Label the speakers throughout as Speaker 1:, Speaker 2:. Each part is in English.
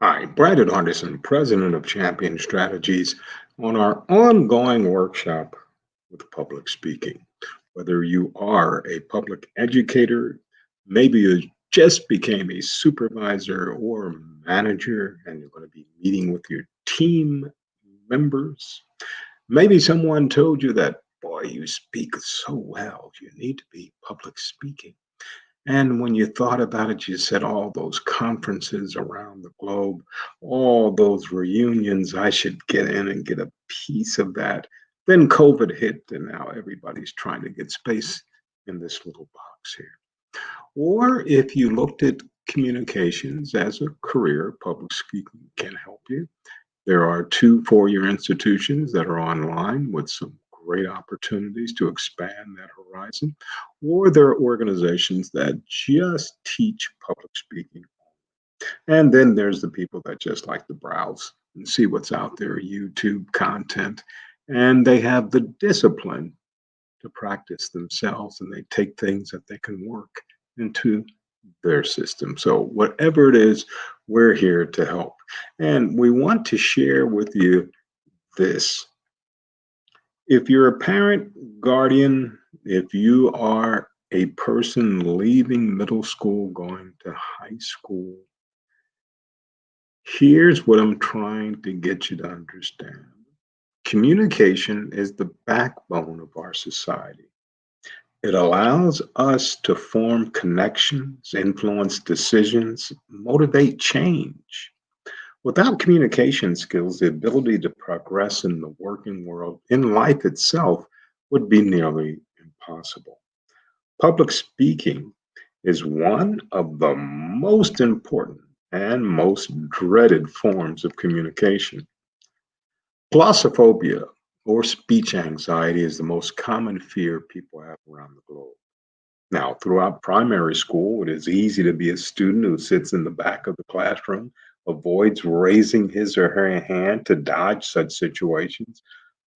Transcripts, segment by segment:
Speaker 1: Hi, Brandon Henderson, President of Champion Strategies, on our ongoing workshop with public speaking. Whether you are a public educator, maybe you just became a supervisor or manager and you're going to be meeting with your team members, maybe someone told you that, boy, you speak so well, you need to be public speaking. And when you thought about it, you said all those conferences around the globe, all those reunions, I should get in and get a piece of that. Then COVID hit, and now everybody's trying to get space in this little box here. Or if you looked at communications as a career, public speaking can help you. There are two four-year institutions that are online with some great opportunities to expand that horizon, or there are organizations that just teach public speaking. And then there's the people that just like to browse and see what's out there, YouTube content, and they have the discipline to practice themselves and they take things that they can work into their system. So, whatever it is, we're here to help. And we want to share with you this. If you're a parent, guardian, if you are a person leaving middle school, going to high school, here's what I'm trying to get you to understand. Communication is the backbone of our society. It allows us to form connections, influence decisions, motivate change. Without communication skills, the ability to progress in the working world, in life itself, would be nearly impossible. Public speaking is one of the most important and most dreaded forms of communication. Glossophobia, or speech anxiety, is the most common fear people have around the globe. Now, throughout primary school, it is easy to be a student who sits in the back of the classroom, avoids raising his or her hand to dodge such situations.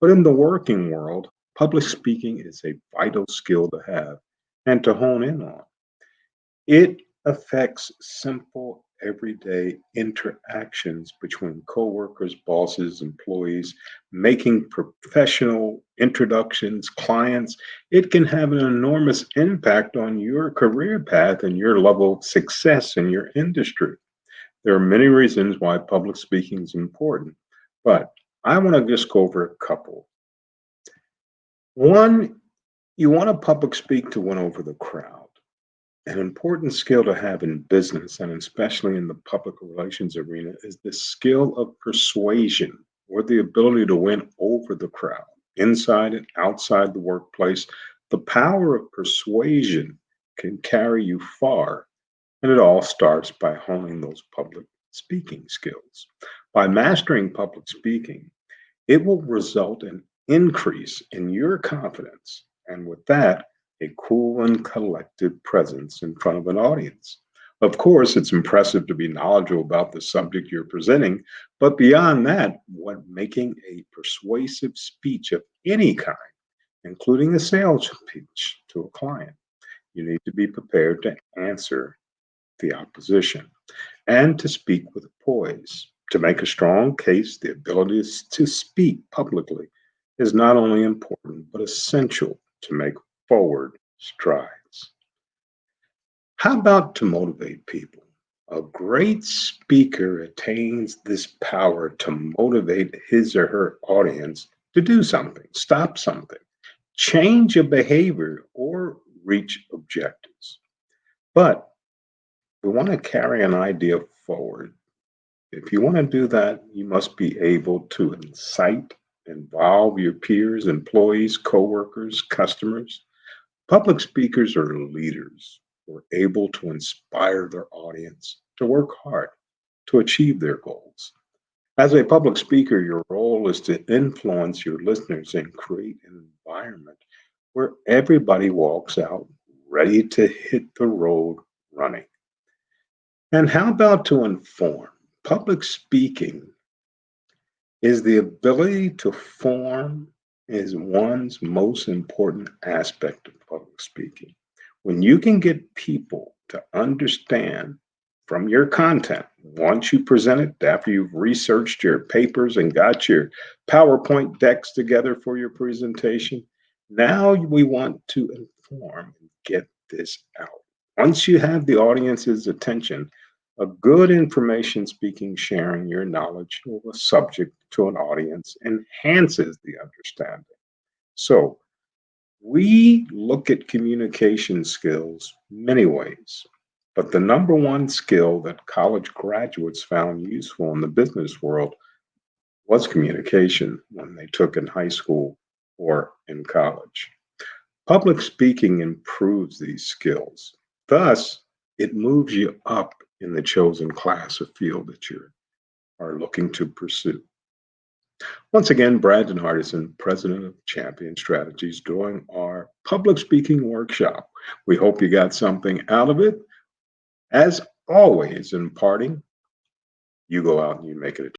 Speaker 1: But in the working world, public speaking is a vital skill to have and to hone in on. It affects simple, everyday interactions between coworkers, bosses, employees, making professional introductions, clients. It can have an enormous impact on your career path and your level of success in your industry. There are many reasons why public speaking is important, but I want to just go over a couple. One, you want to public speak to win over the crowd. An important skill to have in business and especially in the public relations arena is the skill of persuasion or the ability to win over the crowd, inside and outside the workplace. The power of persuasion can carry you far, and it all starts by honing those public speaking skills. By mastering public speaking, it will result in increase in your confidence, and with that, a cool and collected presence in front of an audience. Of course, it's impressive to be knowledgeable about the subject you're presenting, but beyond that, what making a persuasive speech of any kind, including a sales pitch to a client, you need to be prepared to answer the opposition and to speak with poise. To make a strong case, the ability to speak publicly is not only important, but essential to make forward strides. How about to motivate people? A great speaker attains this power to motivate his or her audience to do something, stop something, change a behavior, or reach objectives. But we want to carry an idea forward. If you want to do that, you must be able to incite, involve your peers, employees, coworkers, customers. Public speakers are leaders who are able to inspire their audience to work hard to achieve their goals. As a public speaker, your role is to influence your listeners and create an environment where everybody walks out ready to hit the road running. And how about to inform? Public speaking is the ability to form is one's most important aspect of public speaking. When you can get people to understand from your content. Once you present it, after you've researched your papers and got your PowerPoint decks together for your presentation, now we want to inform and get this out. Once you have the audience's attention, a good information speaking, sharing your knowledge of a subject to an audience enhances the understanding. So, we look at communication skills many ways, but the number one skill that college graduates found useful in the business world was communication when they took in high school or in college. Public speaking improves these skills. Thus, it moves you up in the chosen class of field that you are looking to pursue. Once again, Brandon Hardison, president of Champion Strategies, doing our public speaking workshop. We hope you got something out of it. As always, in parting, you go out and you make it a